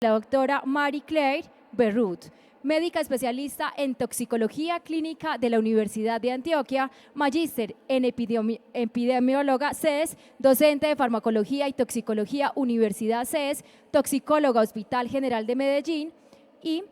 la doctora Marie Claire Berrut, médica especialista en toxicología clínica de la Universidad de Antioquia, magíster en epidemióloga CES, docente de farmacología y toxicología Universidad CES, toxicóloga Hospital General de Medellín y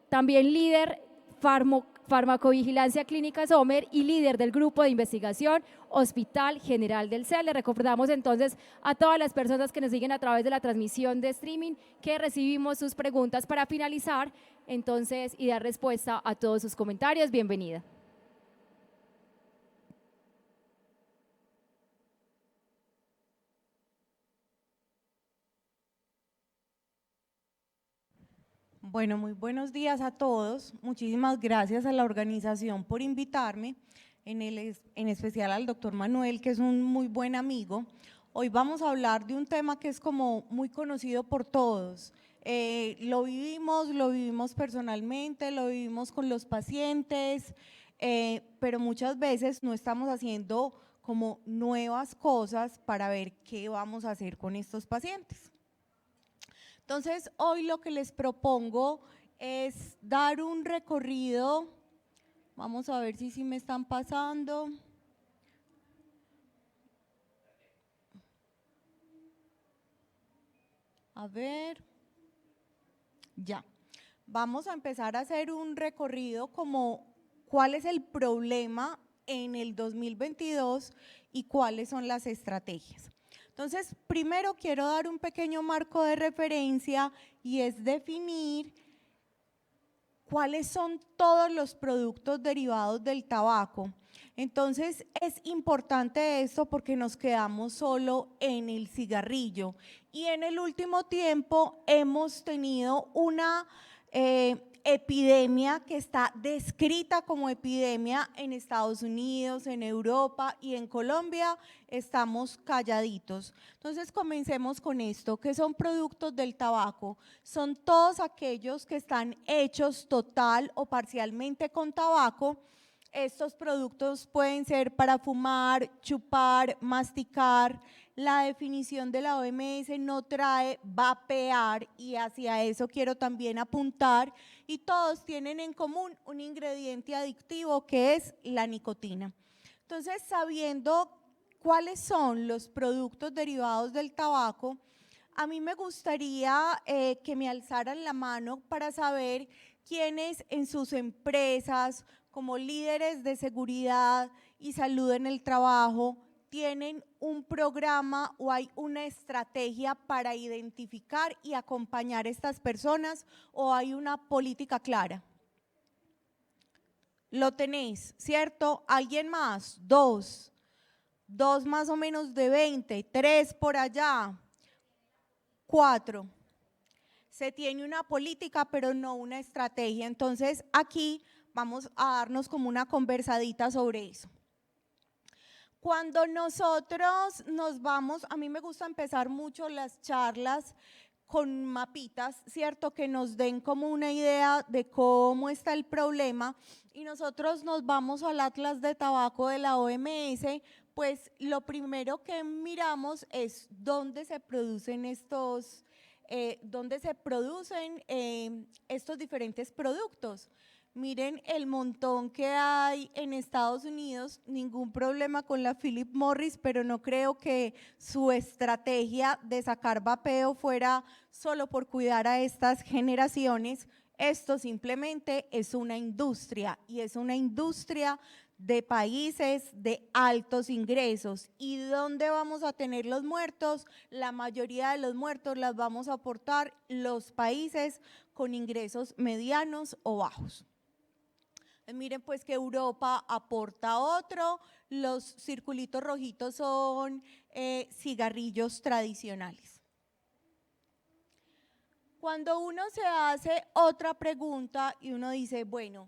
también líder farmacovigilancia clínica SOMER y líder del grupo de investigación Hospital General del CES. Le recordamos entonces a todas las personas que nos siguen a través de la transmisión de streaming que recibimos sus preguntas para finalizar entonces y dar respuesta a todos sus comentarios. Bienvenida. Bueno, muy buenos días a todos. Muchísimas gracias a la organización por invitarme, en especial al doctor Manuel, que es un muy buen amigo. Hoy vamos a hablar de un tema que es como muy conocido por todos. Lo vivimos personalmente, lo vivimos con los pacientes, pero muchas veces no estamos haciendo como nuevas cosas para ver qué vamos a hacer con estos pacientes. Entonces, hoy lo que les propongo es dar un recorrido. Vamos a ver si me están pasando. A ver. Ya. Vamos a empezar a hacer un recorrido como cuál es el problema en el 2022 y cuáles son las estrategias. Entonces, primero quiero dar un pequeño marco de referencia y es definir cuáles son todos los productos derivados del tabaco. Entonces, es importante esto porque nos quedamos solo en el cigarrillo y en el último tiempo hemos tenido una epidemia que está descrita como epidemia en Estados Unidos, en Europa y en Colombia estamos calladitos. Entonces comencemos con esto. ¿Qué son productos del tabaco? Son todos aquellos que están hechos total o parcialmente con tabaco. Estos productos pueden ser para fumar, chupar, masticar. La definición de la OMS no trae vapear y hacia eso quiero también apuntar y todos tienen en común un ingrediente adictivo que es la nicotina. Entonces, sabiendo cuáles son los productos derivados del tabaco, a mí me gustaría que me alzaran la mano para saber quiénes en sus empresas, como líderes de seguridad y salud en el trabajo, tienen un programa o hay una estrategia para identificar y acompañar a estas personas o hay una política clara. Lo tenéis, ¿cierto? ¿Alguien más? Dos más o menos de 20, 3 por allá, 4. Se tiene una política, pero no una estrategia. Entonces, aquí vamos a darnos como una conversadita sobre eso. Cuando nosotros nos vamos, a mí me gusta empezar mucho las charlas con mapitas, ¿cierto? Que nos den como una idea de cómo está el problema y nosotros nos vamos al Atlas de Tabaco de la OMS, pues lo primero que miramos es dónde se producen estos diferentes productos. Miren el montón que hay en Estados Unidos, ningún problema con la Philip Morris, pero no creo que su estrategia de sacar vapeo fuera solo por cuidar a estas generaciones. Esto simplemente es una industria y es una industria de países de altos ingresos. ¿Y dónde vamos a tener los muertos? La mayoría de los muertos las vamos a aportar los países con ingresos medianos o bajos. Miren pues que Europa aporta otro, los circulitos rojitos son cigarrillos tradicionales. Cuando uno se hace otra pregunta y uno dice, bueno,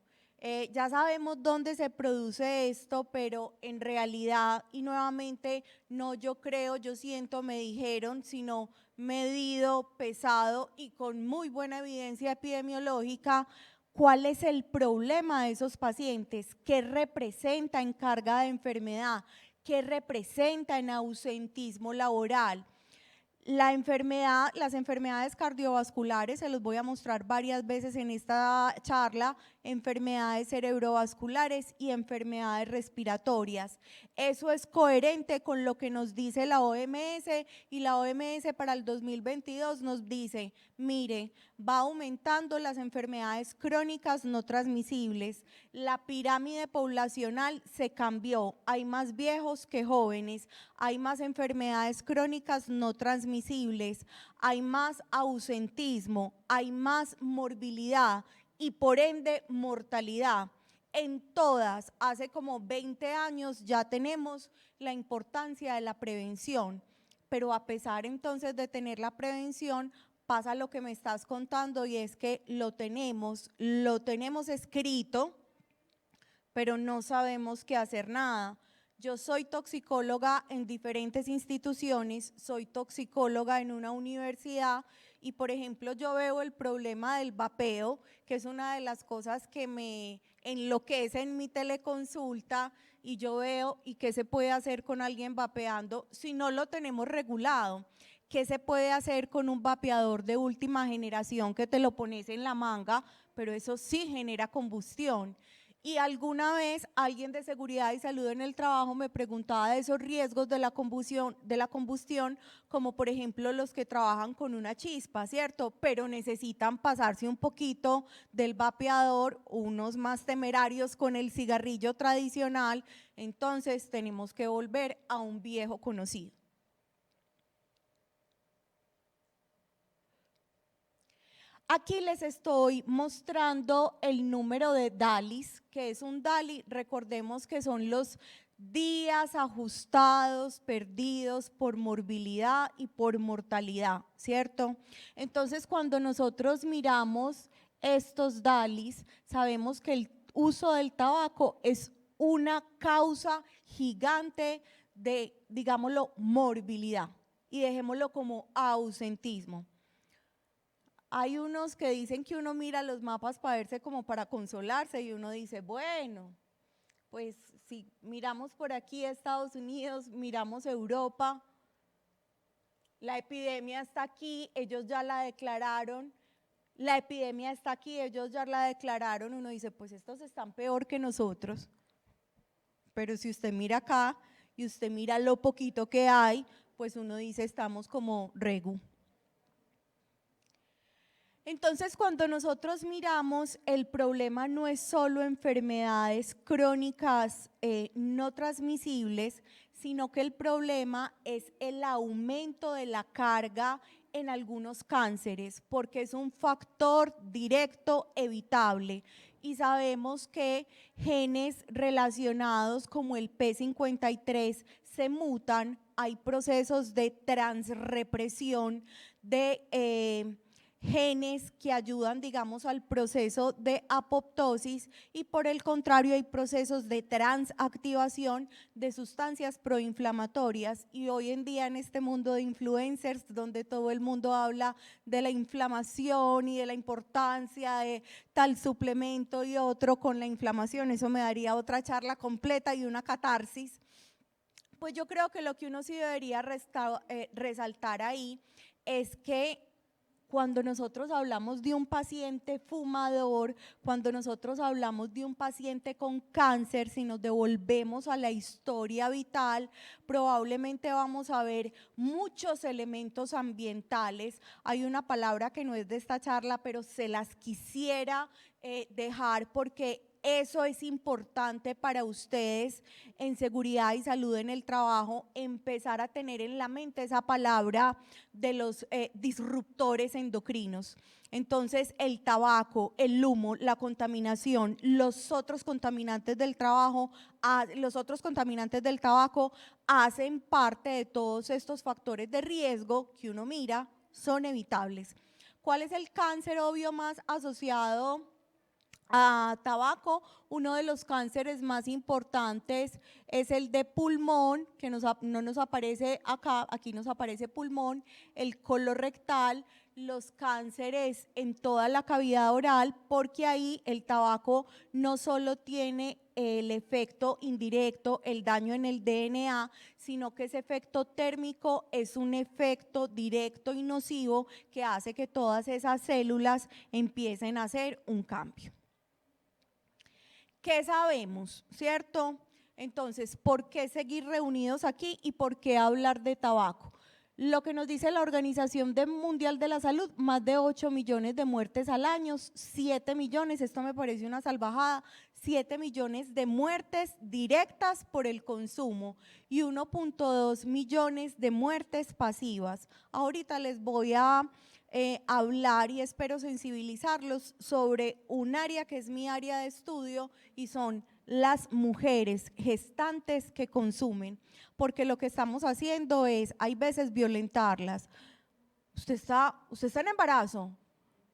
ya sabemos dónde se produce esto, pero en realidad, y nuevamente, no yo creo, yo siento, me dijeron, sino medido, pesado y con muy buena evidencia epidemiológica, ¿cuál es el problema de esos pacientes? ¿Qué representa en carga de enfermedad? ¿Qué representa en ausentismo laboral? las enfermedades cardiovasculares, se los voy a mostrar varias veces en esta charla, enfermedades cerebrovasculares y enfermedades respiratorias. Eso es coherente con lo que nos dice la OMS, y la OMS para el 2022 nos dice, mire, va aumentando las enfermedades crónicas no transmisibles, la pirámide poblacional se cambió, hay más viejos que jóvenes, hay más enfermedades crónicas no transmisibles, hay más ausentismo, hay más morbilidad y por ende mortalidad. En todas, hace como 20 años ya tenemos la importancia de la prevención, pero a pesar entonces de tener la prevención, pasa lo que me estás contando y es que lo tenemos escrito, pero no sabemos qué hacer nada. Yo soy toxicóloga en diferentes instituciones, soy toxicóloga en una universidad y, por ejemplo, yo veo el problema del vapeo, que es una de las cosas que me enloquece en mi teleconsulta, y yo veo y qué se puede hacer con alguien vapeando si no lo tenemos regulado. ¿Qué se puede hacer con un vapeador de última generación que te lo pones en la manga, pero eso sí genera combustión? Y alguna vez alguien de seguridad y salud en el trabajo me preguntaba de esos riesgos de la combustión, como por ejemplo los que trabajan con una chispa, ¿cierto? Pero necesitan pasarse un poquito del vapeador, unos más temerarios con el cigarrillo tradicional, entonces tenemos que volver a un viejo conocido. Aquí les estoy mostrando el número de DALIs, que es un DALI, recordemos que son los días ajustados, perdidos por morbilidad y por mortalidad, ¿cierto? Entonces, cuando nosotros miramos estos DALIs, sabemos que el uso del tabaco es una causa gigante de, digámoslo, morbilidad, y dejémoslo como ausentismo. Hay unos que dicen que uno mira los mapas para verse como para consolarse y uno dice, bueno, pues si miramos por aquí Estados Unidos, miramos Europa, la epidemia está aquí, ellos ya la declararon, la epidemia está aquí, ellos ya la declararon, uno dice, pues estos están peor que nosotros, pero si usted mira acá y usted mira lo poquito que hay, pues uno dice, estamos como regu. Entonces, cuando nosotros miramos, el problema no es solo enfermedades crónicas no transmisibles, sino que el problema es el aumento de la carga en algunos cánceres, porque es un factor directo evitable. Y sabemos que genes relacionados como el P53 se mutan, hay procesos de transrepresión de genes que ayudan, digamos, al proceso de apoptosis, y por el contrario hay procesos de transactivación de sustancias proinflamatorias. Y hoy en día en este mundo de influencers, donde todo el mundo habla de la inflamación y de la importancia de tal suplemento y otro con la inflamación, eso me daría otra charla completa y una catarsis. Pues yo creo que lo que uno sí debería resaltar ahí es que cuando nosotros hablamos de un paciente fumador, cuando nosotros hablamos de un paciente con cáncer, si nos devolvemos a la historia vital, probablemente vamos a ver muchos elementos ambientales. Hay una palabra que no es de esta charla, pero se las quisiera dejar porque eso es importante para ustedes en seguridad y salud en el trabajo, empezar a tener en la mente esa palabra de los disruptores endocrinos. Entonces, el tabaco, el humo, la contaminación, los otros contaminantes del tabaco hacen parte de todos estos factores de riesgo que uno mira, son evitables. ¿Cuál es el cáncer obvio más asociado a tabaco? Uno de los cánceres más importantes es el de pulmón, que no nos aparece acá, aquí nos aparece pulmón, el colorectal, los cánceres en toda la cavidad oral, porque ahí el tabaco no solo tiene el efecto indirecto, el daño en el DNA, sino que ese efecto térmico es un efecto directo y nocivo que hace que todas esas células empiecen a hacer un cambio. ¿Qué sabemos, cierto? Entonces, ¿por qué seguir reunidos aquí y por qué hablar de tabaco? Lo que nos dice la Organización Mundial de la Salud, más de 8 millones de muertes al año, 7 millones, esto me parece una salvajada, 7 millones de muertes directas por el consumo y 1.2 millones de muertes pasivas. Ahorita les voy a hablar y espero sensibilizarlos sobre un área que es mi área de estudio y son las mujeres gestantes que consumen, porque lo que estamos haciendo es, hay veces violentarlas. Usted está en embarazo,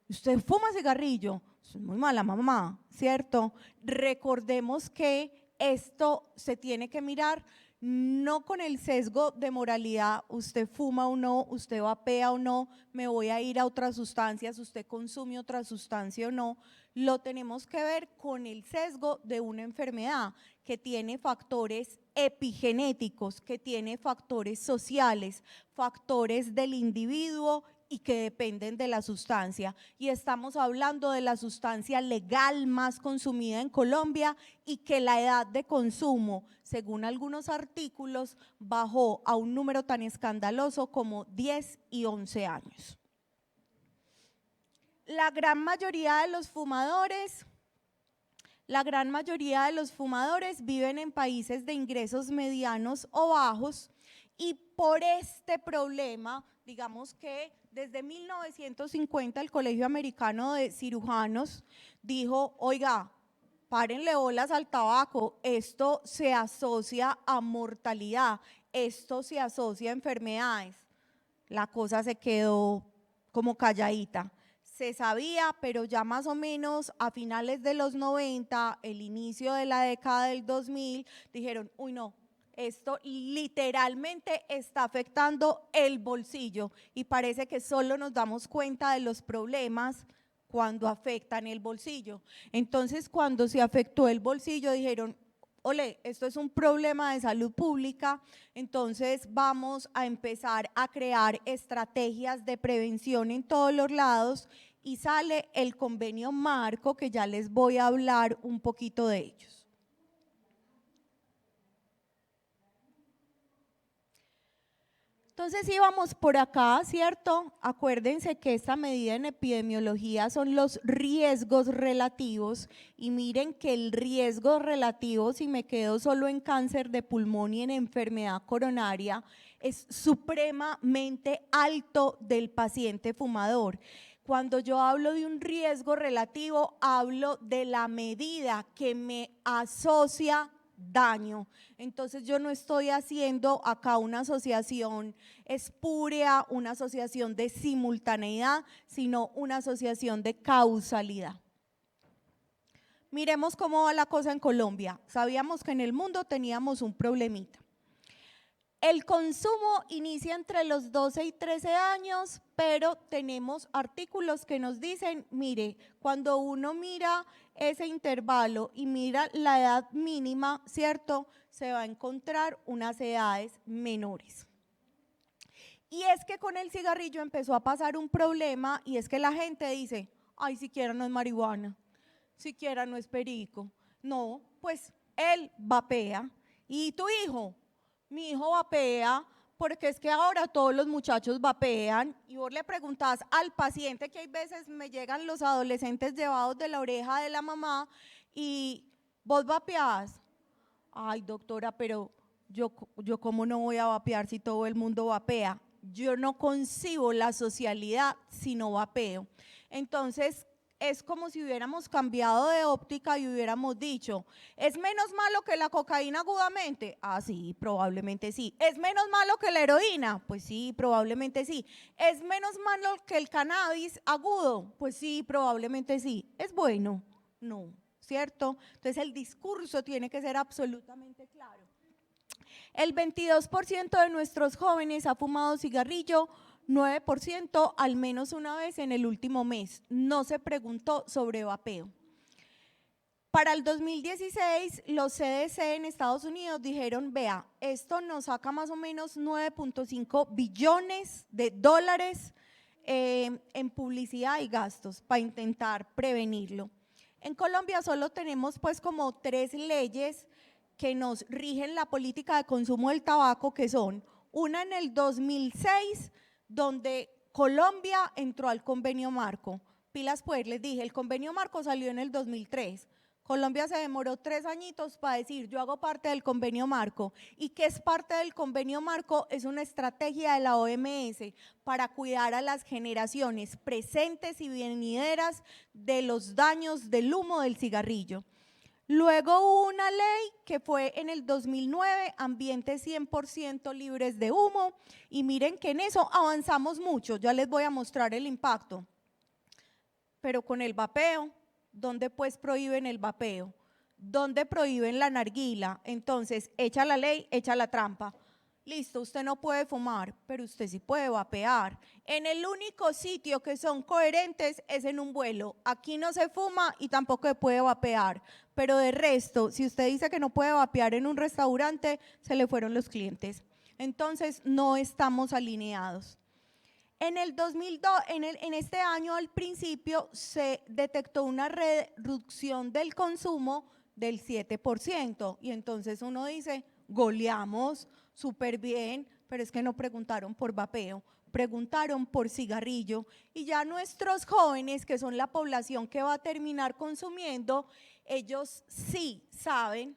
usted fuma cigarrillo, es muy mala mamá, ¿cierto? Recordemos que esto se tiene que mirar no con el sesgo de moralidad, usted fuma o no, usted vapea o no, me voy a ir a otras sustancias, usted consume otra sustancia o no, lo tenemos que ver con el sesgo de una enfermedad que tiene factores epigenéticos, que tiene factores sociales, factores del individuo y que dependen de la sustancia. Y estamos hablando de la sustancia legal más consumida en Colombia y que la edad de consumo, según algunos artículos, bajó a un número tan escandaloso como 10 y 11 años. La gran mayoría de los fumadores viven en países de ingresos medianos o bajos y por este problema, digamos que desde 1950 el Colegio Americano de Cirujanos dijo, oiga, párenle bolas al tabaco, esto se asocia a mortalidad, esto se asocia a enfermedades. La cosa se quedó como calladita. Se sabía, pero ya más o menos a finales de los 90, el inicio de la década del 2000, dijeron, uy no, esto literalmente está afectando el bolsillo y parece que solo nos damos cuenta de los problemas cuando afectan el bolsillo. Entonces, cuando se afectó el bolsillo, dijeron, ole, esto es un problema de salud pública, entonces vamos a empezar a crear estrategias de prevención en todos los lados y sale el convenio marco que ya les voy a hablar un poquito de ellos. Entonces íbamos por acá, ¿cierto? Acuérdense que esta medida en epidemiología son los riesgos relativos y miren que el riesgo relativo, si me quedo solo en cáncer de pulmón y en enfermedad coronaria, es supremamente alto del paciente fumador. Cuando yo hablo de un riesgo relativo, hablo de la medida que me asocia daño. Entonces yo no estoy haciendo acá una asociación espúrea, una asociación de simultaneidad, sino una asociación de causalidad. Miremos cómo va la cosa en Colombia. Sabíamos que en el mundo teníamos un problemita. El consumo inicia entre los 12 y 13 años, pero tenemos artículos que nos dicen, mire, cuando uno mira ese intervalo y mira la edad mínima, ¿cierto? Se va a encontrar unas edades menores. Y es que con el cigarrillo empezó a pasar un problema y es que la gente dice, ay, siquiera no es marihuana, siquiera no es perico. No, pues él vapea. ¿Y tu hijo? Mi hijo vapea, porque es que ahora todos los muchachos vapean y vos le preguntás al paciente, que hay veces me llegan los adolescentes llevados de la oreja de la mamá y vos vapeás. Ay, doctora, pero yo cómo no voy a vapear si todo el mundo vapea. Yo no concibo la socialidad si no vapeo. Entonces, es como si hubiéramos cambiado de óptica y hubiéramos dicho, ¿es menos malo que la cocaína agudamente? Ah, sí, probablemente sí. ¿Es menos malo que la heroína? Pues sí, probablemente sí. ¿Es menos malo que el cannabis agudo? Pues sí, probablemente sí. ¿Es bueno? No, ¿cierto? Entonces el discurso tiene que ser absolutamente claro. El 22% de nuestros jóvenes ha fumado cigarrillo 9% al menos una vez en el último mes. No se preguntó sobre vapeo. Para el 2016, los CDC en Estados Unidos dijeron, vea, esto nos saca más o menos 9.5 billones de dólares en publicidad y gastos para intentar prevenirlo. En Colombia solo tenemos pues como 3 leyes que nos rigen la política de consumo del tabaco, que son una en el 2006, donde Colombia entró al convenio marco. Pilas pues, les dije, el convenio marco salió en el 2003. Colombia se demoró 3 añitos para decir, yo hago parte del convenio marco. ¿Y qué es parte del convenio marco? Es una estrategia de la OMS para cuidar a las generaciones presentes y venideras de los daños del humo del cigarrillo. Luego hubo una ley que fue en el 2009, ambientes 100% libres de humo, y miren que en eso avanzamos mucho, ya les voy a mostrar el impacto. Pero con el vapeo, ¿dónde pues prohíben el vapeo? ¿Dónde prohíben la narguila? Entonces, echa la ley, echa la trampa. Listo, usted no puede fumar, pero usted sí puede vapear. En el único sitio que son coherentes es en un vuelo. Aquí no se fuma y tampoco se puede vapear. Pero de resto, si usted dice que no puede vapear en un restaurante, se le fueron los clientes. Entonces, no estamos alineados. En el 2002, en este año al principio se detectó una reducción del consumo del 7%, y entonces uno dice, goleamos, súper bien, pero es que no preguntaron por vapeo, preguntaron por cigarrillo, y ya nuestros jóvenes, que son la población que va a terminar consumiendo, ellos sí saben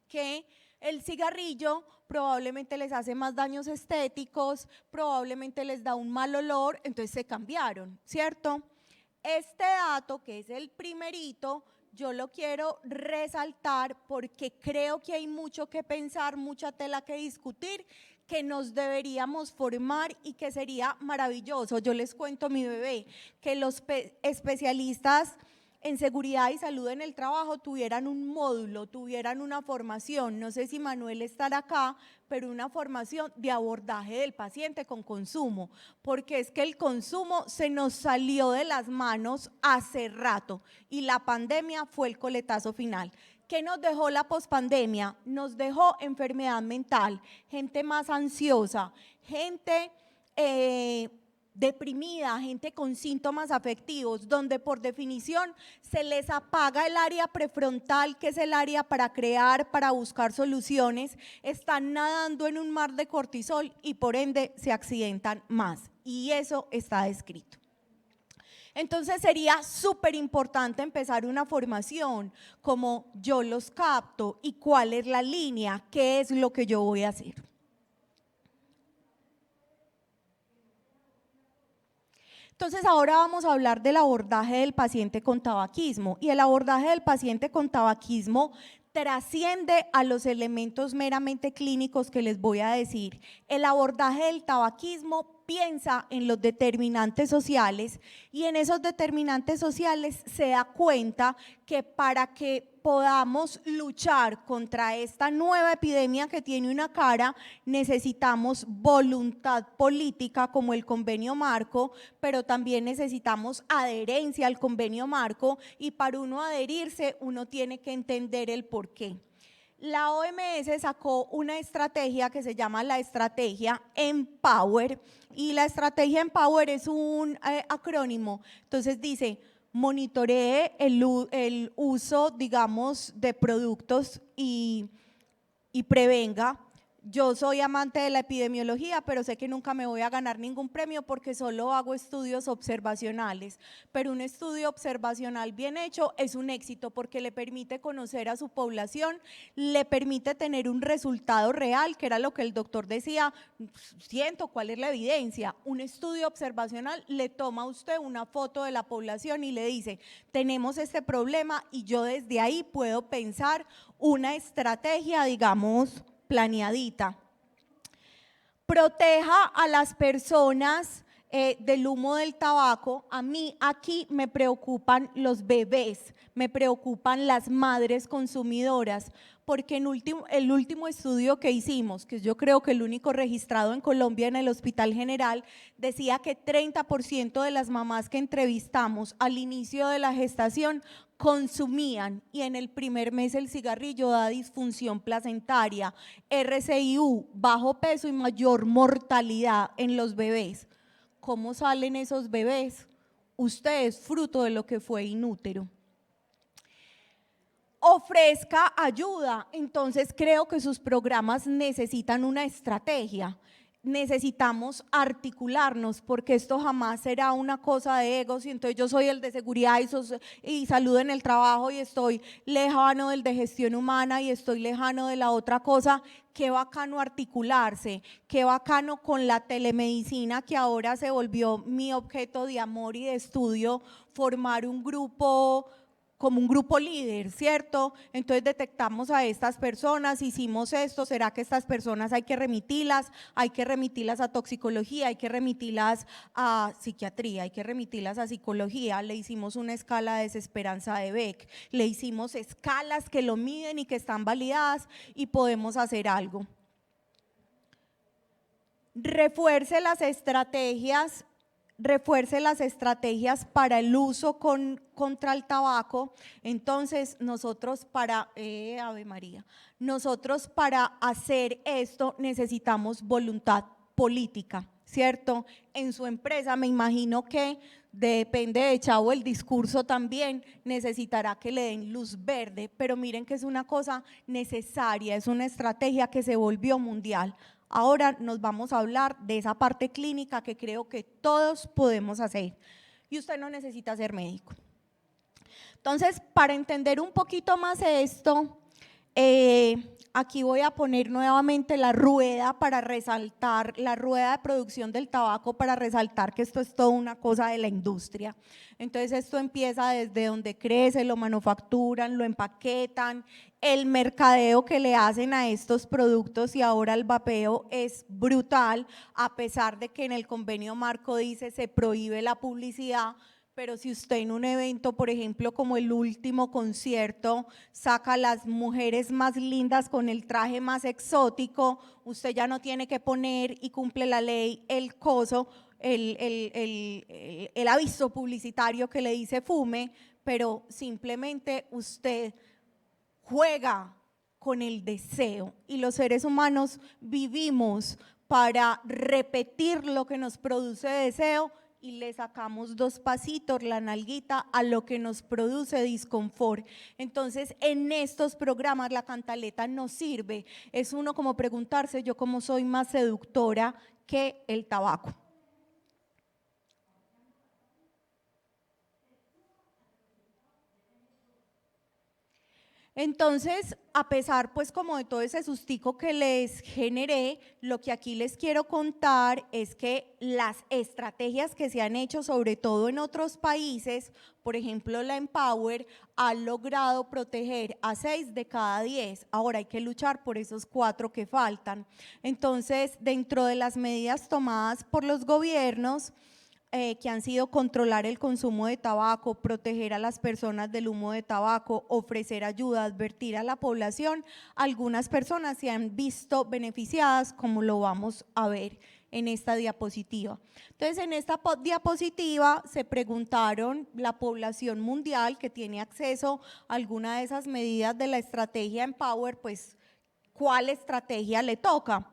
que el cigarrillo probablemente les hace más daños estéticos, probablemente les da un mal olor, entonces se cambiaron, ¿cierto? Este dato, que es el primerito, yo lo quiero resaltar porque creo que hay mucho que pensar, mucha tela que discutir, que nos deberíamos formar y que sería maravilloso. Yo les cuento, mi bebé, que los especialistas en seguridad y salud en el trabajo tuvieran un módulo, tuvieran una formación, no sé si Manuel estará acá, pero una formación de abordaje del paciente con consumo, porque es que el consumo se nos salió de las manos hace rato y la pandemia fue el coletazo final. ¿Qué nos dejó la pospandemia? Nos dejó enfermedad mental, gente más ansiosa, gente deprimida, gente con síntomas afectivos, donde por definición se les apaga el área prefrontal, que es el área para crear, para buscar soluciones, están nadando en un mar de cortisol y por ende se accidentan más, y eso está descrito. Entonces sería súper importante empezar una formación como yo los capto y cuál es la línea, qué es lo que yo voy a hacer. Entonces ahora vamos a hablar del abordaje del paciente con tabaquismo, y el abordaje del paciente con tabaquismo trasciende a los elementos meramente clínicos que les voy a decir. El abordaje del tabaquismo piensa en los determinantes sociales, y en esos determinantes sociales se da cuenta que para que podamos luchar contra esta nueva epidemia que tiene una cara, necesitamos voluntad política como el convenio marco, pero también necesitamos adherencia al convenio marco, y para uno adherirse uno tiene que entender el porqué. La OMS sacó una estrategia que se llama la estrategia Empower, y la estrategia Empower es un acrónimo. Entonces dice, monitoree el uso, digamos, de productos y prevenga. Yo soy amante de la epidemiología, pero sé que nunca me voy a ganar ningún premio porque solo hago estudios observacionales, pero un estudio observacional bien hecho es un éxito porque le permite conocer a su población, le permite tener un resultado real, que era lo que el doctor decía, siento, ¿cuál es la evidencia? Un estudio observacional le toma a usted una foto de la población y le dice, tenemos este problema, y yo desde ahí puedo pensar una estrategia, digamos, planeadita. Proteja a las personas del humo del tabaco, a mí aquí me preocupan los bebés, me preocupan las madres consumidoras, porque en el último estudio que hicimos, que yo creo que el único registrado en Colombia en el Hospital General, decía que 30% de las mamás que entrevistamos al inicio de la gestación consumían, y en el primer mes el cigarrillo da disfunción placentaria, RCIU, bajo peso y mayor mortalidad en los bebés. ¿Cómo salen esos bebés? Usted es fruto de lo que fue inútero. Ofrezca ayuda, entonces creo que sus programas necesitan una estrategia. Necesitamos articularnos, porque esto jamás será una cosa de egos y entonces yo soy el de seguridad y salud en el trabajo y estoy lejano del de gestión humana y estoy lejano de la otra cosa. Qué bacano articularse, qué bacano con la telemedicina, que ahora se volvió mi objeto de amor y de estudio, formar un grupo como un grupo líder, ¿cierto? Entonces detectamos a estas personas, hicimos esto, ¿será que estas personas hay que remitirlas? Hay que remitirlas a toxicología, hay que remitirlas a psiquiatría, hay que remitirlas a psicología. Le hicimos una escala de desesperanza de Beck, le hicimos escalas que lo miden y que están validadas y podemos hacer algo. Refuerce las estrategias para el uso contra el tabaco. Entonces nosotros Ave María, nosotros para hacer esto necesitamos voluntad política, ¿cierto? En su empresa me imagino que depende de Chavo el discurso también, necesitará que le den luz verde, pero miren que es una cosa necesaria, es una estrategia que se volvió mundial. Ahora nos vamos a hablar de esa parte clínica que creo que todos podemos hacer, y usted no necesita ser médico. Entonces, para entender un poquito más esto, aquí voy a poner nuevamente la rueda para resaltar, la rueda de producción del tabaco, para resaltar que esto es toda una cosa de la industria. Entonces esto empieza desde donde crece, lo manufacturan, lo empaquetan, el mercadeo que le hacen a estos productos, y ahora el vapeo es brutal, a pesar de que en el convenio marco dice se prohíbe la publicidad. Pero si usted en un evento, por ejemplo, como el último concierto, saca a las mujeres más lindas con el traje más exótico, usted ya no tiene que poner, y cumple la ley, el coso, el aviso publicitario que le dice fume, pero simplemente usted juega con el deseo, y los seres humanos vivimos para repetir lo que nos produce deseo, y le sacamos 2 pasitos, la nalguita, a lo que nos produce disconfort. Entonces en estos programas la cantaleta nos sirve, es uno como preguntarse, yo cómo soy más seductora que el tabaco. Entonces, a pesar pues como de todo ese sustico que les generé, lo que aquí les quiero contar es que las estrategias que se han hecho, sobre todo en otros países, por ejemplo la Empower, ha logrado proteger a 6 de cada 10. Ahora hay que luchar por esos 4 que faltan. Entonces, dentro de las medidas tomadas por los gobiernos, que han sido controlar el consumo de tabaco, proteger a las personas del humo de tabaco, ofrecer ayuda, advertir a la población, algunas personas se han visto beneficiadas, como lo vamos a ver en esta diapositiva. Entonces, en esta diapositiva se preguntaron la población mundial que tiene acceso a alguna de esas medidas de la estrategia Empower, pues, ¿cuál estrategia le toca?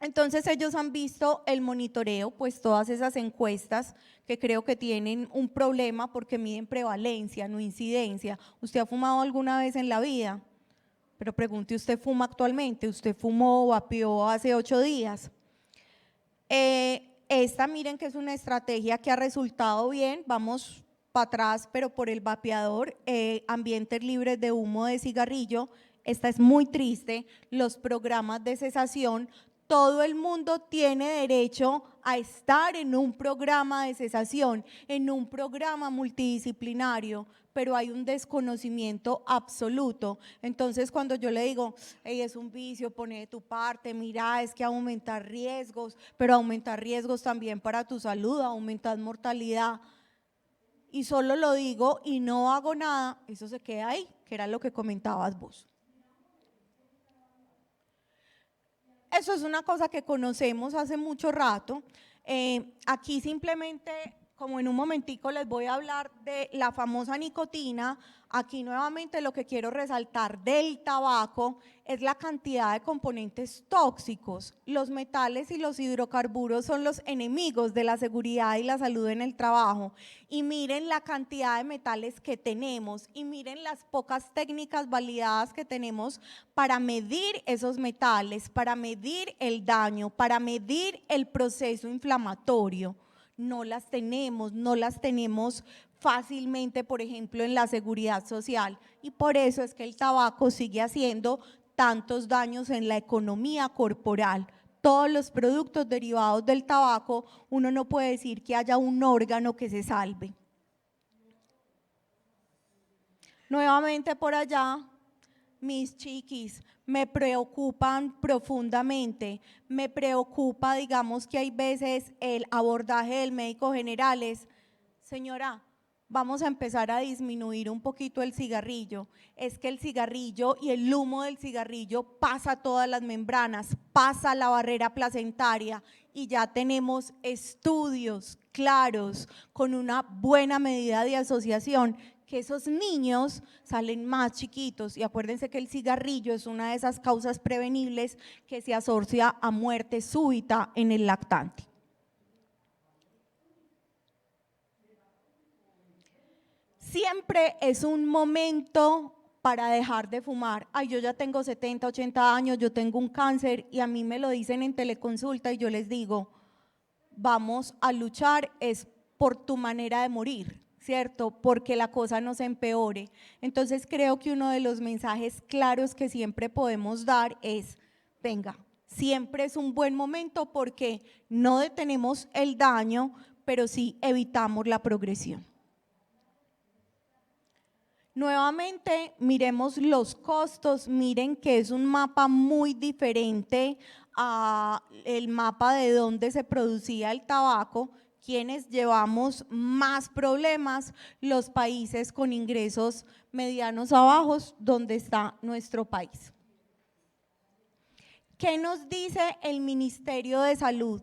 Entonces ellos han visto el monitoreo, pues todas esas encuestas que creo que tienen un problema porque miden prevalencia, no incidencia. ¿Usted ha fumado alguna vez en la vida? Pero pregunte, ¿usted fuma actualmente? ¿Usted fumó o vapeó hace 8 días? Esta miren que es una estrategia que ha resultado bien, vamos para atrás, pero por el vapeador, ambientes libres de humo de cigarrillo. Esta es muy triste, los programas de cesación, todo el mundo tiene derecho a estar en un programa de cesación, en un programa multidisciplinario, pero hay un desconocimiento absoluto. Entonces, cuando yo le digo, hey, es un vicio, pone de tu parte, mira, es que aumenta riesgos, pero aumenta riesgos también para tu salud, aumenta mortalidad, y solo lo digo y no hago nada, eso se queda ahí, que era lo que comentabas vos. Eso es una cosa que conocemos hace mucho rato. Aquí simplemente, como en un momentico les voy a hablar de la famosa nicotina. Aquí nuevamente lo que quiero resaltar del tabaco es la cantidad de componentes tóxicos. Los metales y los hidrocarburos son los enemigos de la seguridad y la salud en el trabajo. Y miren la cantidad de metales que tenemos y miren las pocas técnicas validadas que tenemos para medir esos metales, para medir el daño, para medir el proceso inflamatorio. No las tenemos fácilmente, por ejemplo, en la seguridad social, y por eso es que el tabaco sigue haciendo tantos daños en la economía corporal. Todos los productos derivados del tabaco, uno no puede decir que haya un órgano que se salve. Nuevamente por allá, mis chiquis, me preocupan profundamente, me preocupa, digamos que hay veces el abordaje del médico general es, señora, vamos a empezar a disminuir un poquito el cigarrillo. Es que el cigarrillo y el humo del cigarrillo pasa todas las membranas, pasa la barrera placentaria y ya tenemos estudios claros con una buena medida de asociación que esos niños salen más chiquitos, y acuérdense que el cigarrillo es una de esas causas prevenibles que se asocia a muerte súbita en el lactante. Siempre es un momento para dejar de fumar. Ay, yo ya tengo 70, 80 años, yo tengo un cáncer y a mí me lo dicen en teleconsulta y yo les digo, vamos a luchar es por tu manera de morir, ¿cierto? Porque la cosa no se empeore. Entonces creo que uno de los mensajes claros que siempre podemos dar es, venga, siempre es un buen momento porque no detenemos el daño, pero sí evitamos la progresión. Nuevamente, miremos los costos, miren que es un mapa muy diferente al mapa de donde se producía el tabaco. Quienes llevamos más problemas, los países con ingresos medianos a bajos, donde está nuestro país. ¿Qué nos dice el Ministerio de Salud?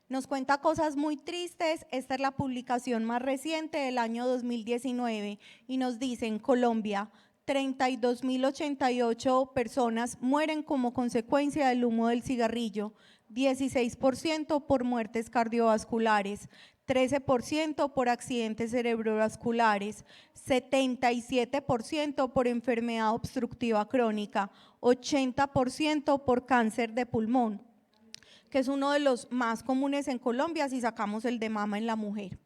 Nos cuenta cosas muy tristes. Esta es la publicación más reciente del año 2019 y nos dice en Colombia 32.088 personas mueren como consecuencia del humo del cigarrillo, 16% por muertes cardiovasculares, 13% por accidentes cerebrovasculares, 77% por enfermedad obstructiva crónica, 80% por cáncer de pulmón, que es uno de los más comunes en Colombia si sacamos el de mama en la mujer.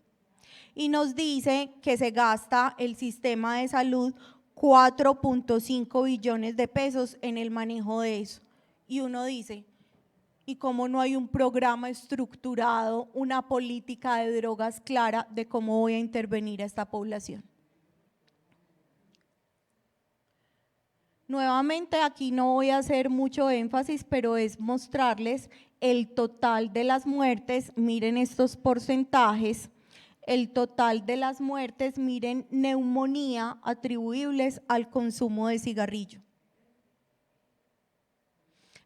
Y nos dice que se gasta el sistema de salud 4.5 billones de pesos en el manejo de eso. Y uno dice, ¿y cómo no hay un programa estructurado, una política de drogas clara de cómo voy a intervenir a esta población? Nuevamente aquí no voy a hacer mucho énfasis, pero es mostrarles el total de las muertes. Miren estos porcentajes, el total de las muertes, miren, neumonía atribuibles al consumo de cigarrillo.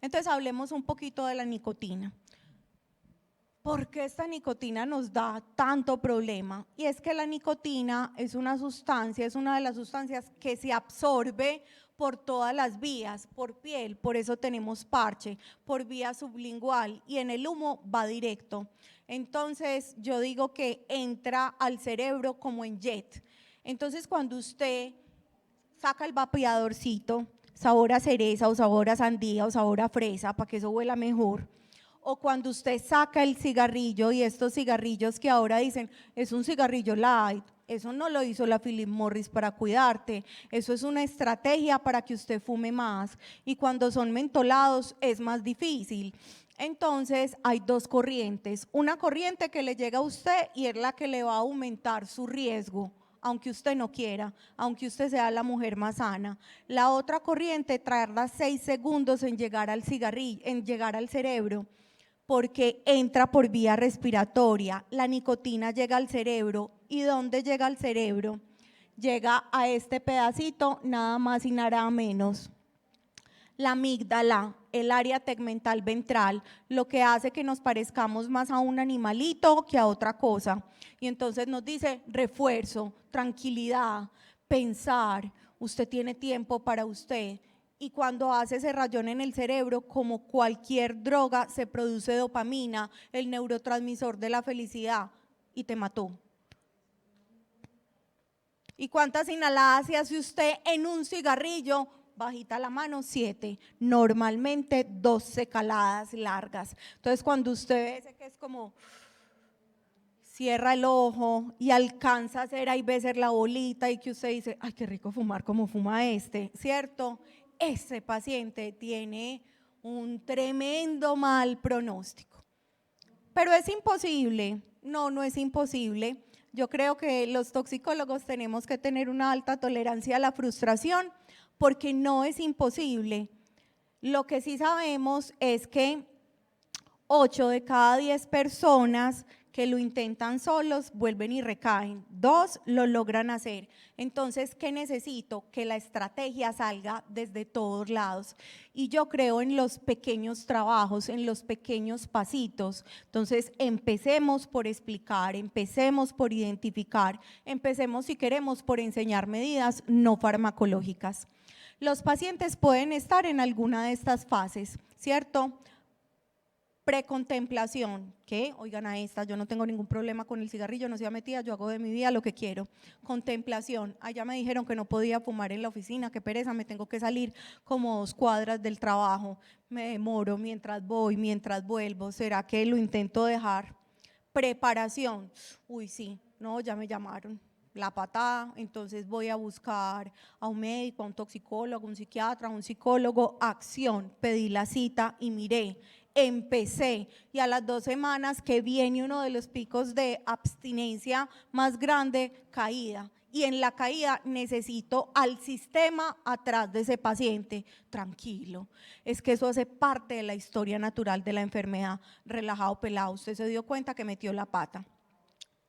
Entonces hablemos un poquito de la nicotina. ¿Por qué esta nicotina nos da tanto problema? Y es que la nicotina es una sustancia, es una de las sustancias que se absorbe por todas las vías, por piel, por eso tenemos parche, por vía sublingual, y en el humo va directo. Entonces yo digo que entra al cerebro como en jet. Entonces cuando usted saca el vapeadorcito, sabor a cereza o sabor a sandía o sabor a fresa para que eso huela mejor, o cuando usted saca el cigarrillo, y estos cigarrillos que ahora dicen es un cigarrillo light, eso no lo hizo la Philip Morris para cuidarte, eso es una estrategia para que usted fume más, y cuando son mentolados es más difícil. Entonces hay dos corrientes, una corriente que le llega a usted y es la que le va a aumentar su riesgo, aunque usted no quiera, aunque usted sea la mujer más sana. La otra corriente tarda 6 segundos en llegar al cigarrillo, en llegar al cerebro, porque entra por vía respiratoria, la nicotina llega al cerebro. ¿Y dónde llega al cerebro? Llega a este pedacito, nada más y nada menos. La amígdala, el área tegmental ventral, lo que hace que nos parezcamos más a un animalito que a otra cosa. Y entonces nos dice refuerzo, tranquilidad, pensar, usted tiene tiempo para usted. Y cuando hace ese rayón en el cerebro, como cualquier droga, se produce dopamina, el neurotransmisor de la felicidad, y te mató. ¿Y cuántas inhaladas se hace usted en un cigarrillo? Bajita la mano, 7, normalmente 12 caladas largas. Entonces cuando usted ve que es como, cierra el ojo y alcanza a hacer ahí veces la bolita y que usted dice, ay, qué rico fumar como fuma este, ¿cierto? Ese paciente tiene un tremendo mal pronóstico. Pero es imposible, no es imposible. Yo creo que los toxicólogos tenemos que tener una alta tolerancia a la frustración, porque no es imposible. Lo que sí sabemos es que 8 de cada 10 personas que lo intentan solos vuelven y recaen, 2 lo logran hacer. Entonces, ¿qué necesito? Que la estrategia salga desde todos lados. Y yo creo en los pequeños trabajos, en los pequeños pasitos. Entonces, empecemos por explicar, empecemos por identificar, empecemos si queremos por enseñar medidas no farmacológicas. Los pacientes pueden estar en alguna de estas fases, ¿cierto? Precontemplación, que oigan a esta, yo no tengo ningún problema con el cigarrillo, no sea metida, yo hago de mi vida lo que quiero. Contemplación, allá me dijeron que no podía fumar en la oficina, qué pereza, me tengo que salir como 2 cuadras del trabajo, me demoro mientras voy, mientras vuelvo, ¿será que lo intento dejar? Preparación, uy sí, no, ya me llamaron. La patada, entonces voy a buscar a un médico, a un toxicólogo, a un psiquiatra, a un psicólogo. Acción, pedí la cita y miré, empecé, y a las 2 semanas que viene uno de los picos de abstinencia más grande, caída. Y en la caída necesito al sistema atrás de ese paciente, tranquilo, es que eso hace parte de la historia natural de la enfermedad. Relajado, pelado, usted se dio cuenta que metió la pata.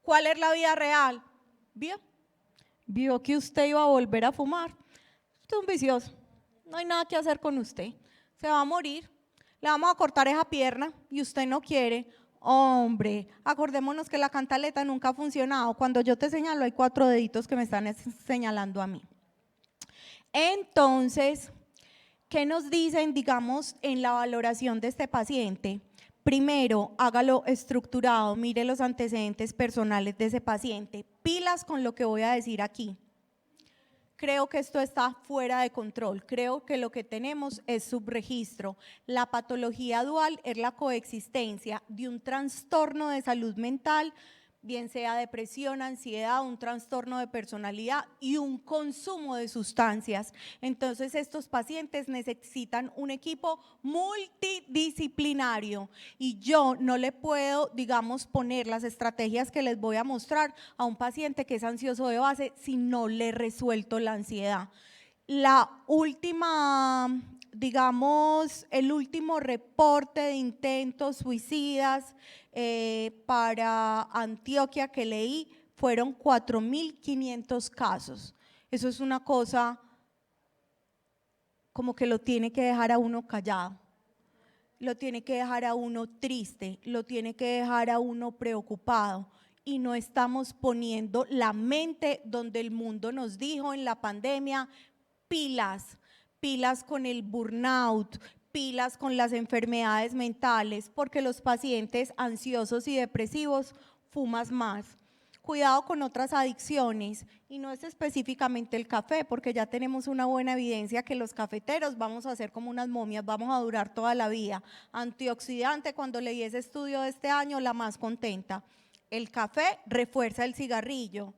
¿Cuál es la vida real? Vio que usted iba a volver a fumar. Usted es un vicioso, no hay nada que hacer con usted, se va a morir, le vamos a cortar esa pierna y usted no quiere. Hombre, acordémonos que la cantaleta nunca ha funcionado. Cuando yo te señalo hay 4 deditos que me están señalando a mí. Entonces, ¿qué nos dicen, digamos, en la valoración de este paciente? Primero, hágalo estructurado, mire los antecedentes personales de ese paciente. Pilas con lo que voy a decir aquí. Creo que esto está fuera de control, creo que lo que tenemos es subregistro. La patología dual es la coexistencia de un trastorno de salud mental, bien sea depresión, ansiedad, un trastorno de personalidad y un consumo de sustancias. Entonces estos pacientes necesitan un equipo multidisciplinario y yo no le puedo, digamos, poner las estrategias que les voy a mostrar a un paciente que es ansioso de base si no le he resuelto la ansiedad. La última, digamos, el último reporte de intentos suicidas para Antioquia que leí fueron 4.500 casos. Eso es una cosa como que lo tiene que dejar a uno callado, lo tiene que dejar a uno triste, lo tiene que dejar a uno preocupado. Y no estamos poniendo la mente donde el mundo nos dijo en la pandemia, pilas con el burnout, pilas con las enfermedades mentales, porque los pacientes ansiosos y depresivos fuman más. Cuidado con otras adicciones, y no es específicamente el café, porque ya tenemos una buena evidencia que los cafeteros vamos a ser como unas momias, vamos a durar toda la vida. Antioxidante, cuando leí ese estudio de este año, la más contenta. El café refuerza el cigarrillo,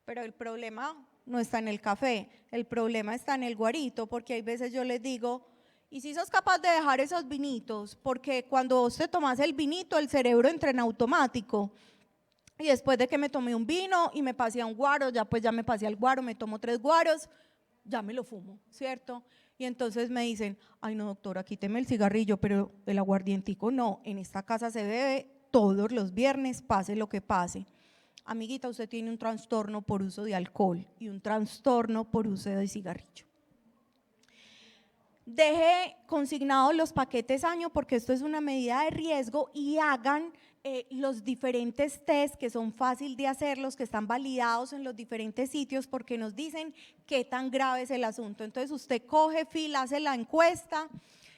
pero el problema no está en el café, el problema está en el guarito, porque hay veces yo les digo, Y si sos capaz de dejar esos vinitos, porque cuando vos te tomás el vinito, el cerebro entra en automático. Y después de que me tomé un vino y me pasé a un guaro, ya me pasé al guaro, me tomo 3 guaros, ya me lo fumo, ¿cierto? Y entonces me dicen, ay no doctora, quíteme el cigarrillo, pero el aguardientico no, en esta casa se bebe todos los viernes, pase lo que pase. Amiguita, usted tiene un trastorno por uso de alcohol y un trastorno por uso de cigarrillo. Deje consignados los paquetes año porque esto es una medida de riesgo y hagan los diferentes test que son fáciles de hacerlos, que están validados en los diferentes sitios porque nos dicen qué tan grave es el asunto. Entonces usted coge, fila, hace la encuesta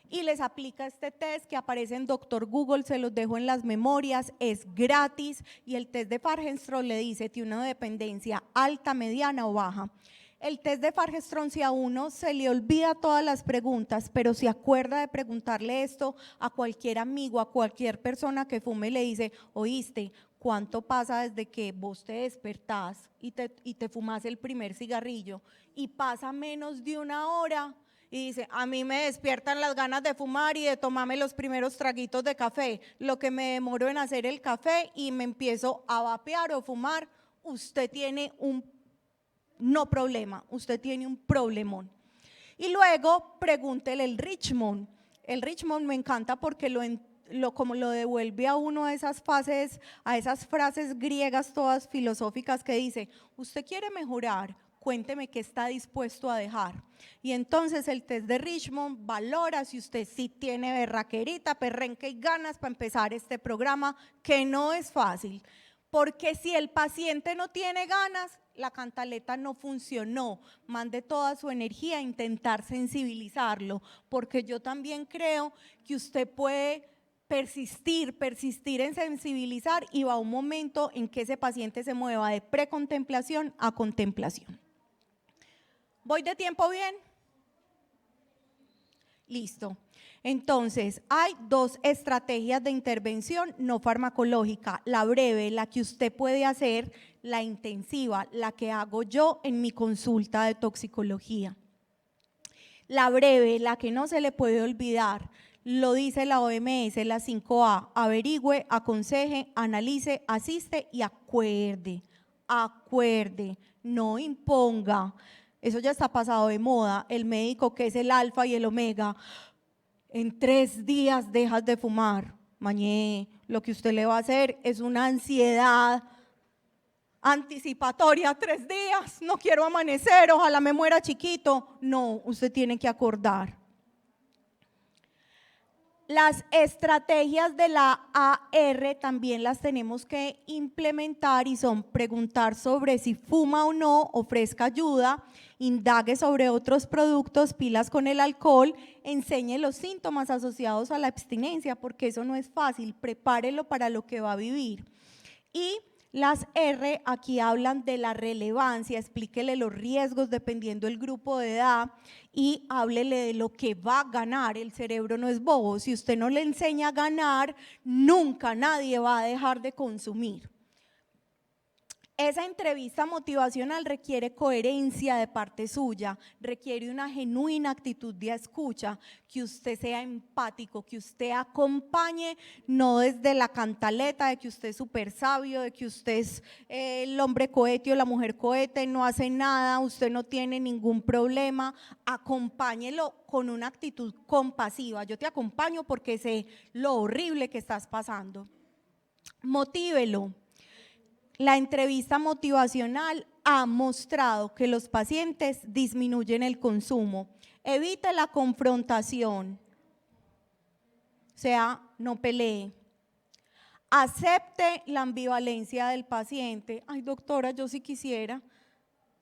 y les aplica este test que aparece en Doctor Google, se los dejo en las memorias, es gratis y el test de Fargenström le dice tiene una dependencia alta, mediana o baja. El test de Fargenström, si a uno se le olvida todas las preguntas, pero se acuerda de preguntarle esto a cualquier amigo, a cualquier persona que fume, le dice, oíste, ¿cuánto pasa desde que vos te despertás y te fumas el primer cigarrillo? Y pasa menos de una hora y dice, a mí me despiertan las ganas de fumar y de tomarme los primeros traguitos de café, lo que me demoro en hacer el café y me empiezo a vapear o fumar, usted tiene no problema, usted tiene un problemón. Y luego pregúntele el Richmond. El Richmond me encanta porque como lo devuelve a uno a esas fases, a esas frases griegas todas filosóficas que dice, usted quiere mejorar, cuénteme qué está dispuesto a dejar. Y entonces el test de Richmond valora si usted sí tiene berraquerita, perrenque y ganas para empezar este programa, que no es fácil. Porque si el paciente no tiene ganas, la cantaleta no funcionó, mande toda su energía a intentar sensibilizarlo, porque yo también creo que usted puede persistir en sensibilizar y va un momento en que ese paciente se mueva de precontemplación a contemplación. ¿Voy de tiempo bien? Listo. Entonces, hay 2 estrategias de intervención no farmacológica, la breve, la que usted puede hacer, la intensiva, la que hago yo en mi consulta de toxicología. La breve, la que no se le puede olvidar, lo dice la OMS, la 5A, averigüe, aconseje, analice, asiste y acuerde, no imponga. Eso ya está pasado de moda, el médico que es el alfa y el omega, en 3 días dejas de fumar, mañé, lo que usted le va a hacer es una ansiedad anticipatoria, 3 días, no quiero amanecer, ojalá me muera chiquito, no, usted tiene que acordar. Las estrategias de la AR también las tenemos que implementar y son preguntar sobre si fuma o no, ofrezca ayuda, indague sobre otros productos, pilas con el alcohol, enseñe los síntomas asociados a la abstinencia porque eso no es fácil, prepárelo para lo que va a vivir. Y las R aquí hablan de la relevancia, explíquele los riesgos dependiendo del grupo de edad y háblele de lo que va a ganar. El cerebro no es bobo, si usted no le enseña a ganar, nunca nadie va a dejar de consumir. Esa entrevista motivacional requiere coherencia de parte suya, requiere una genuina actitud de escucha, que usted sea empático, que usted acompañe, no desde la cantaleta de que usted es súper sabio, de que usted es el hombre cohete o la mujer cohete, no hace nada, usted no tiene ningún problema, acompáñelo con una actitud compasiva. Yo te acompaño porque sé lo horrible que estás pasando. Motívelo. La entrevista motivacional ha mostrado que los pacientes disminuyen el consumo. Evite la confrontación, o sea, no pelee. Acepte la ambivalencia del paciente. Ay, doctora, yo sí quisiera.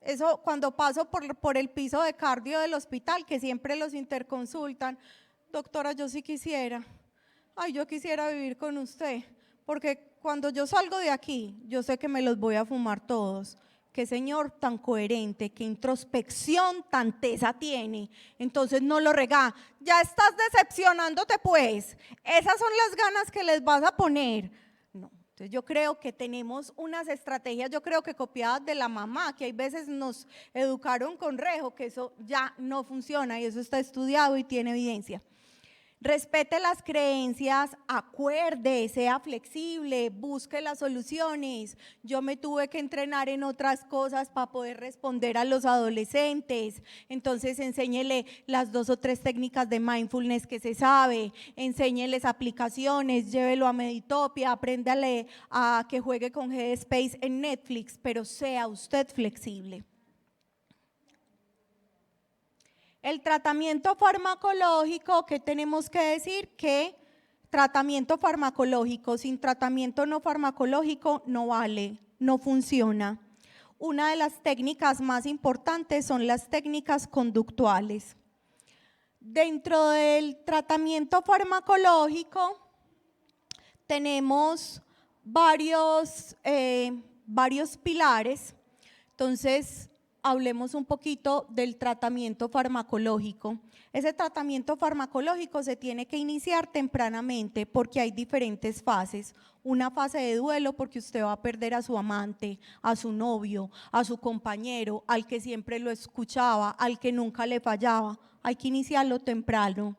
Eso cuando paso por el piso de cardio del hospital, que siempre los interconsultan. Doctora, yo sí quisiera. Ay, yo quisiera vivir con usted, porque cuando yo salgo de aquí, yo sé que me los voy a fumar todos. Qué señor tan coherente, qué introspección tan tesa tiene. Entonces no lo rega. Ya estás decepcionándote pues. Esas son las ganas que les vas a poner. No, Entonces yo creo que tenemos unas estrategias, yo creo que copiadas de la mamá, que hay veces nos educaron con rejo, que eso ya no funciona y eso está estudiado y tiene evidencia. Respete las creencias, acuerde, sea flexible, busque las soluciones. Yo me tuve que entrenar en otras cosas para poder responder a los adolescentes. Entonces, enséñele las 2 o 3 técnicas de mindfulness que se sabe, enséñeles aplicaciones, llévelo a Meditopia, apréndale a que juegue con Headspace en Netflix, pero sea usted flexible. El tratamiento farmacológico, ¿qué tenemos que decir? Que tratamiento farmacológico sin tratamiento no farmacológico no vale, no funciona. Una de las técnicas más importantes son las técnicas conductuales. Dentro del tratamiento farmacológico tenemos varios pilares, entonces hablemos un poquito del tratamiento farmacológico. Ese tratamiento farmacológico se tiene que iniciar tempranamente porque hay diferentes fases. Una fase de duelo porque usted va a perder a su amante, a su novio, a su compañero, al que siempre lo escuchaba, al que nunca le fallaba. Hay que iniciarlo temprano.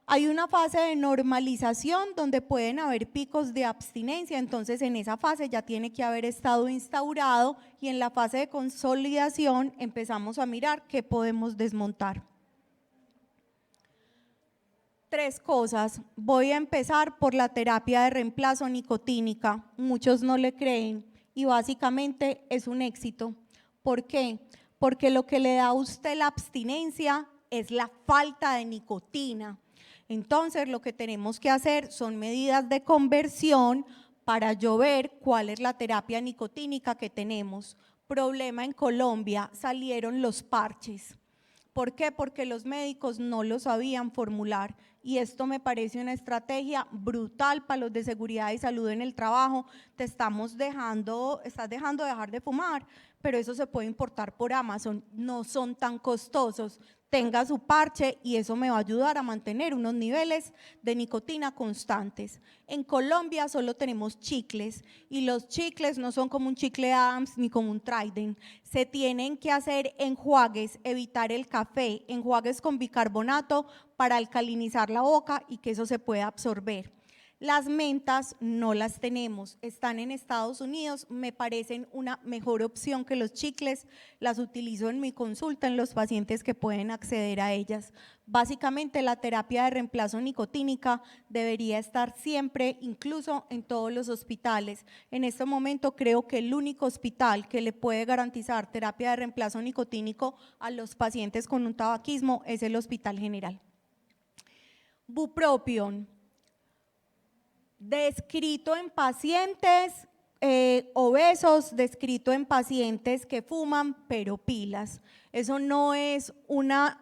Hay una fase de normalización donde pueden haber picos de abstinencia, entonces en esa fase ya tiene que haber estado instaurado y en la fase de consolidación empezamos a mirar qué podemos desmontar. 3 cosas. Voy a empezar por la terapia de reemplazo nicotínica. Muchos no le creen y básicamente es un éxito. ¿Por qué? Porque lo que le da a usted la abstinencia es la falta de nicotina. Entonces, lo que tenemos que hacer son medidas de conversión para yo ver cuál es la terapia nicotínica que tenemos. Problema en Colombia, salieron los parches. ¿Por qué? Porque los médicos no lo sabían formular y esto me parece una estrategia brutal para los de seguridad y salud en el trabajo. Estás dejando de dejar de fumar, pero eso se puede importar por Amazon, no son tan costosos. Tenga su parche y eso me va a ayudar a mantener unos niveles de nicotina constantes. En Colombia solo tenemos chicles y los chicles no son como un chicle Adams ni como un Trident. Se tienen que hacer enjuagues, evitar el café, enjuagues con bicarbonato para alcalinizar la boca y que eso se pueda absorber. Las mentas no las tenemos, están en Estados Unidos, me parecen una mejor opción que los chicles, las utilizo en mi consulta en los pacientes que pueden acceder a ellas. Básicamente la terapia de reemplazo nicotínica debería estar siempre, incluso en todos los hospitales. En este momento creo que el único hospital que le puede garantizar terapia de reemplazo nicotínico a los pacientes con un tabaquismo es el Hospital General. Bupropion. Descrito en pacientes obesos, descrito en pacientes que fuman pero pilas. Eso no es una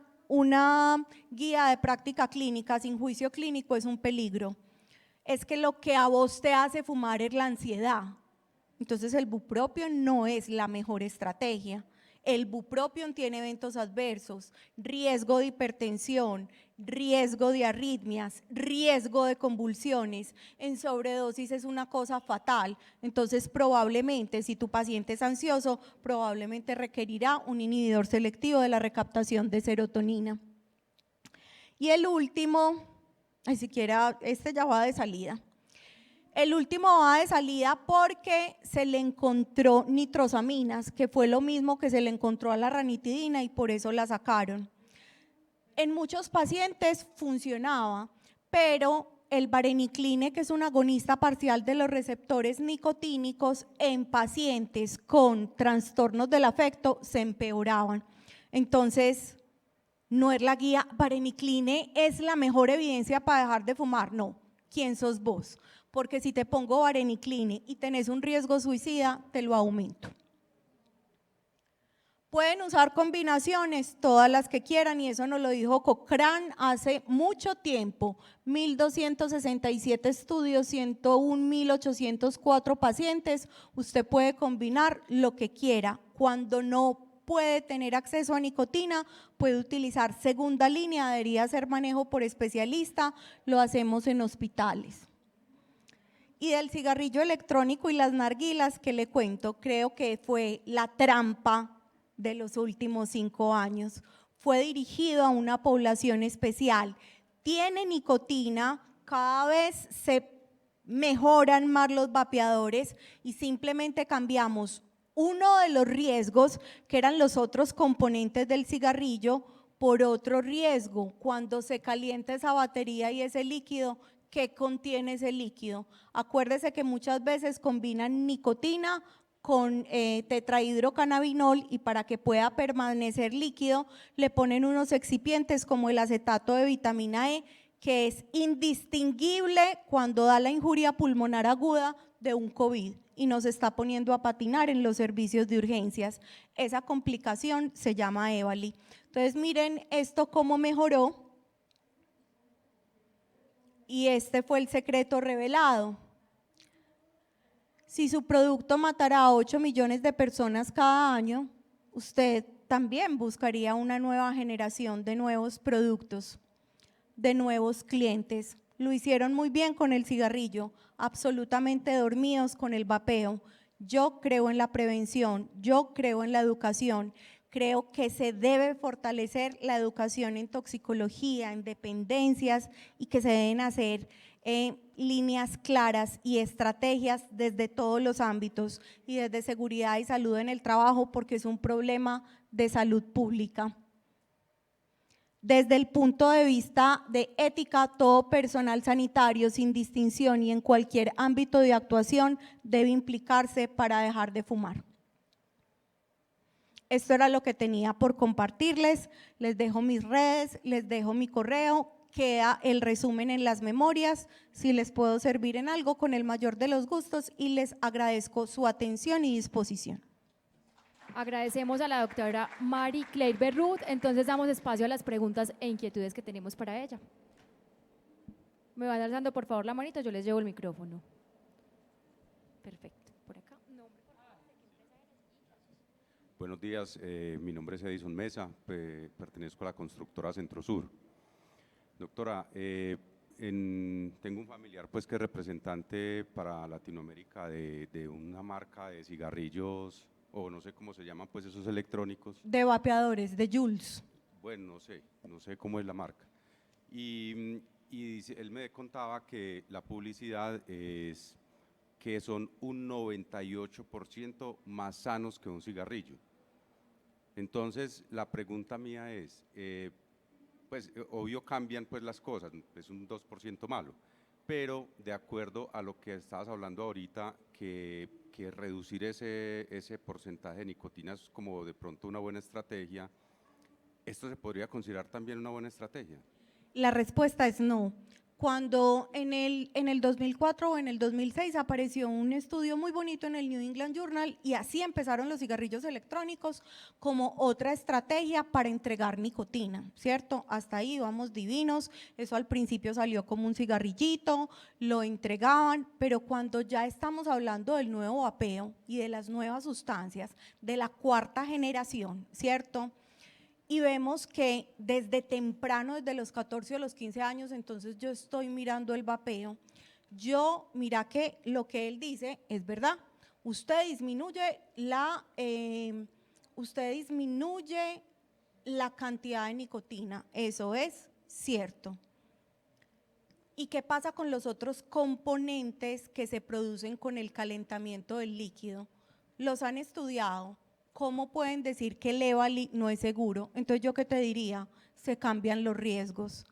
guía de práctica clínica, sin juicio clínico es un peligro. Es que lo que a vos te hace fumar es la ansiedad. Entonces el bupropion no es la mejor estrategia. El bupropion tiene eventos adversos, riesgo de hipertensión, riesgo de arritmias, riesgo de convulsiones. En sobredosis es una cosa fatal. Entonces probablemente si tu paciente es ansioso, probablemente requerirá un inhibidor selectivo de la recaptación de serotonina. Y el último, ni siquiera este ya va de salida. El último va de salida porque se le encontró nitrosaminas, que fue lo mismo que se le encontró a la ranitidina y por eso la sacaron. En muchos pacientes funcionaba, pero el varenicline, que es un agonista parcial de los receptores nicotínicos, en pacientes con trastornos del afecto se empeoraban. Entonces, no es la guía, varenicline es la mejor evidencia para dejar de fumar, no. ¿Quién sos vos? Porque si te pongo varenicline y tenés un riesgo suicida, te lo aumento. Pueden usar combinaciones, todas las que quieran, y eso nos lo dijo Cochrane hace mucho tiempo. 1.267 estudios, 101.804 pacientes. Usted puede combinar lo que quiera. Cuando no puede tener acceso a nicotina, puede utilizar segunda línea, debería ser manejo por especialista, lo hacemos en hospitales. Y del cigarrillo electrónico y las narguilas, que le cuento, creo que fue la trampa de los últimos 5 años. Fue dirigido a una población especial. Tiene nicotina, cada vez se mejoran más los vapeadores y simplemente cambiamos uno de los riesgos, que eran los otros componentes del cigarrillo, por otro riesgo. Cuando se calienta esa batería y ese líquido, ¿qué contiene ese líquido? Acuérdese que muchas veces combinan nicotina con tetrahidrocannabinol y para que pueda permanecer líquido le ponen unos excipientes como el acetato de vitamina E, que es indistinguible cuando da la injuria pulmonar aguda de un COVID y nos está poniendo a patinar en los servicios de urgencias. Esa complicación se llama EVALI. Entonces miren esto cómo mejoró. Y este fue el secreto revelado. Si su producto matara a 8 millones de personas cada año, usted también buscaría una nueva generación de nuevos productos, de nuevos clientes. Lo hicieron muy bien con el cigarrillo, absolutamente dormidos con el vapeo. Yo creo en la prevención, yo creo en la educación. Creo que se debe fortalecer la educación en toxicología, en dependencias y que se deben hacer líneas claras y estrategias desde todos los ámbitos y desde seguridad y salud en el trabajo, porque es un problema de salud pública. Desde el punto de vista de ética, todo personal sanitario sin distinción y en cualquier ámbito de actuación debe implicarse para dejar de fumar. Esto era lo que tenía por compartirles. Les dejo mis redes, les dejo mi correo, queda el resumen en las memorias. Si les puedo servir en algo, con el mayor de los gustos, y les agradezco su atención y disposición. Agradecemos a la doctora Marie Claire Berrut. Entonces damos espacio a las preguntas e inquietudes que tenemos para ella. Me van alzando por favor la manita, yo les llevo el micrófono. Perfecto. Por acá. Buenos días, mi nombre es Edison Mesa, pertenezco a la constructora Centro Sur. Doctora, tengo un familiar pues que es representante para Latinoamérica de una marca de cigarrillos, o no sé cómo se llaman pues esos electrónicos. De vapeadores, de Jules. Bueno, no sé cómo es la marca. Y él me contaba que la publicidad es que son un 98% más sanos que un cigarrillo. Entonces, la pregunta mía es, pues obvio cambian pues las cosas, es un 2% malo, pero de acuerdo a lo que estabas hablando ahorita, que reducir ese porcentaje de nicotina es como de pronto una buena estrategia, ¿esto se podría considerar también una buena estrategia? La respuesta es no. Cuando en el 2004 o en el 2006 apareció un estudio muy bonito en el New England Journal y así empezaron los cigarrillos electrónicos como otra estrategia para entregar nicotina, ¿cierto? Hasta ahí íbamos divinos, eso al principio salió como un cigarrillito, lo entregaban, pero cuando ya estamos hablando del nuevo vapeo y de las nuevas sustancias, de la cuarta generación, ¿cierto?, y vemos que desde temprano, desde los 14 o los 15 años, entonces yo estoy mirando el vapeo, mira que lo que él dice es verdad, usted disminuye la cantidad de nicotina, eso es cierto. ¿Y qué pasa con los otros componentes que se producen con el calentamiento del líquido? Los han estudiado. ¿Cómo pueden decir que el EVALI no es seguro? Entonces, ¿yo qué te diría? Se cambian los riesgos.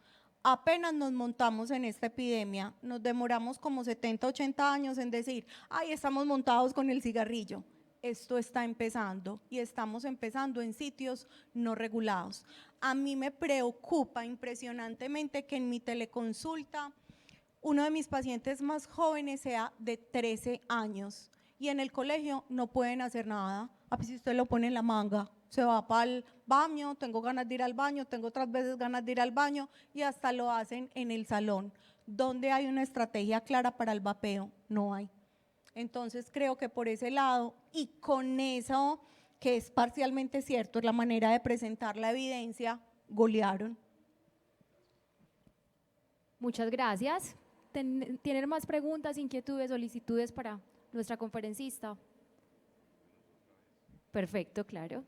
Apenas nos montamos en esta epidemia, nos demoramos como 70, 80 años en decir, ay, estamos montados con el cigarrillo. Esto está empezando y estamos empezando en sitios no regulados. A mí me preocupa impresionantemente que en mi teleconsulta uno de mis pacientes más jóvenes sea de 13 años y en el colegio no pueden hacer nada. A ver si usted lo pone en la manga, se va para el baño, tengo ganas de ir al baño, tengo otras veces ganas de ir al baño y hasta lo hacen en el salón. ¿Dónde hay una estrategia clara para el vapeo? No hay. Entonces creo que por ese lado y con eso que es parcialmente cierto, es la manera de presentar la evidencia, golearon. Muchas gracias. tener más preguntas, inquietudes, solicitudes para nuestra conferencista? Perfecto, claro.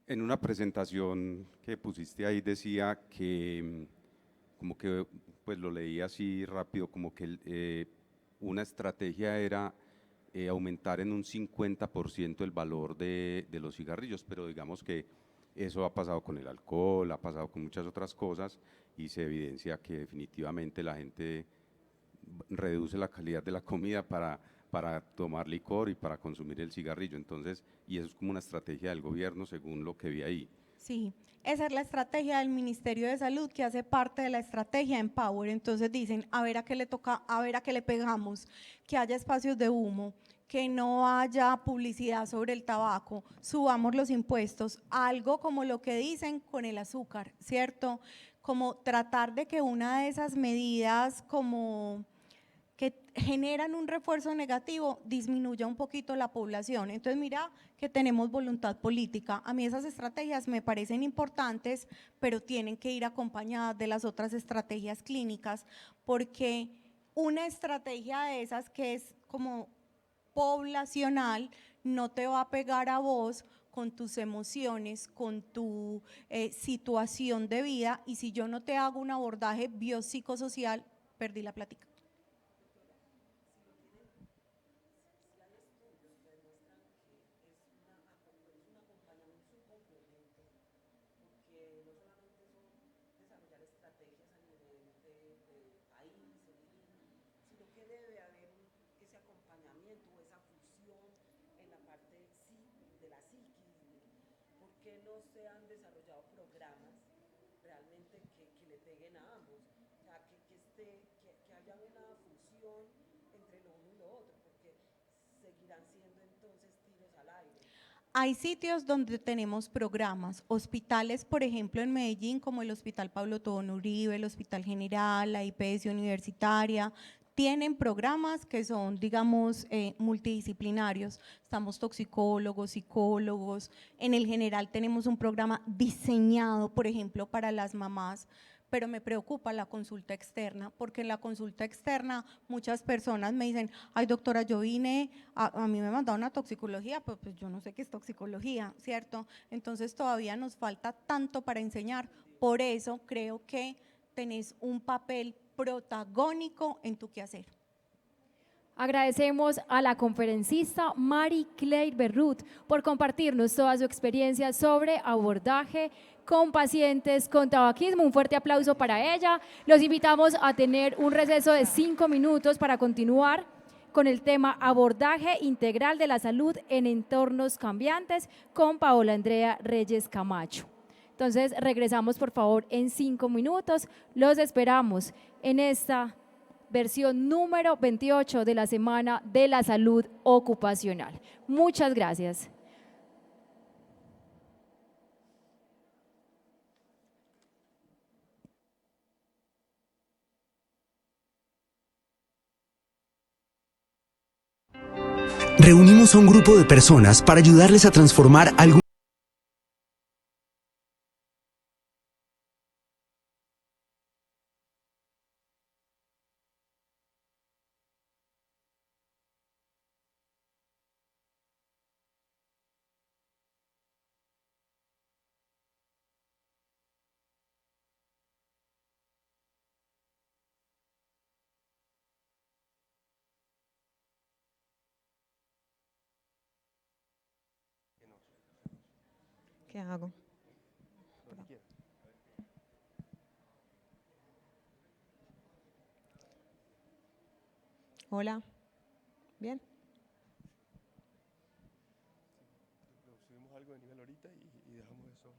En una presentación que pusiste ahí decía que, como que, pues lo leí así rápido, como que una estrategia era aumentar en un 50% el valor de los cigarrillos, pero digamos que eso ha pasado con el alcohol, ha pasado con muchas otras cosas y se evidencia que definitivamente la gente reduce la calidad de la comida para tomar licor y para consumir el cigarrillo. Entonces, y eso es como una estrategia del gobierno según lo que vi ahí. Sí, esa es la estrategia del Ministerio de Salud que hace parte de la estrategia Empower. Entonces dicen, a ver a qué le toca, a ver a qué le pegamos, que haya espacios de humo, que no haya publicidad sobre el tabaco, subamos los impuestos, algo como lo que dicen con el azúcar, ¿cierto? Como tratar de que una de esas medidas como que generan un refuerzo negativo, disminuya un poquito la población. Entonces mira que tenemos voluntad política. A mí esas estrategias me parecen importantes, pero tienen que ir acompañadas de las otras estrategias clínicas, porque una estrategia de esas que es como poblacional no te va a pegar a vos con tus emociones, con tu situación de vida, y si yo no te hago un abordaje biopsicosocial, perdí la plática. Hay sitios donde tenemos programas, hospitales, por ejemplo, en Medellín, como el Hospital Pablo Tobón Uribe, el Hospital General, la IPS Universitaria, tienen programas que son, digamos, multidisciplinarios. Estamos toxicólogos, psicólogos. En el General tenemos un programa diseñado, por ejemplo, para las mamás, pero me preocupa la consulta externa, porque en la consulta externa muchas personas me dicen, ay doctora, yo vine, a mí me mandaron a toxicología, pues yo no sé qué es toxicología, ¿cierto? Entonces todavía nos falta tanto para enseñar, por eso creo que tenés un papel protagónico en tu quehacer. Agradecemos a la conferencista Marie-Claire Berrut por compartirnos toda su experiencia sobre abordaje con pacientes con tabaquismo. Un fuerte aplauso para ella. Los invitamos a tener un receso de 5 minutos para continuar con el tema abordaje integral de la salud en entornos cambiantes con Paola Andrea Reyes Camacho. Entonces regresamos por favor en 5 minutos. Los esperamos en esta versión número 28 de la Semana de la Salud Ocupacional. Muchas gracias. Reunimos a un grupo de personas para ayudarles a transformar algún ¿Qué hago? Hola. ¿Bien? Subimos algo de nivel ahorita y dejamos eso.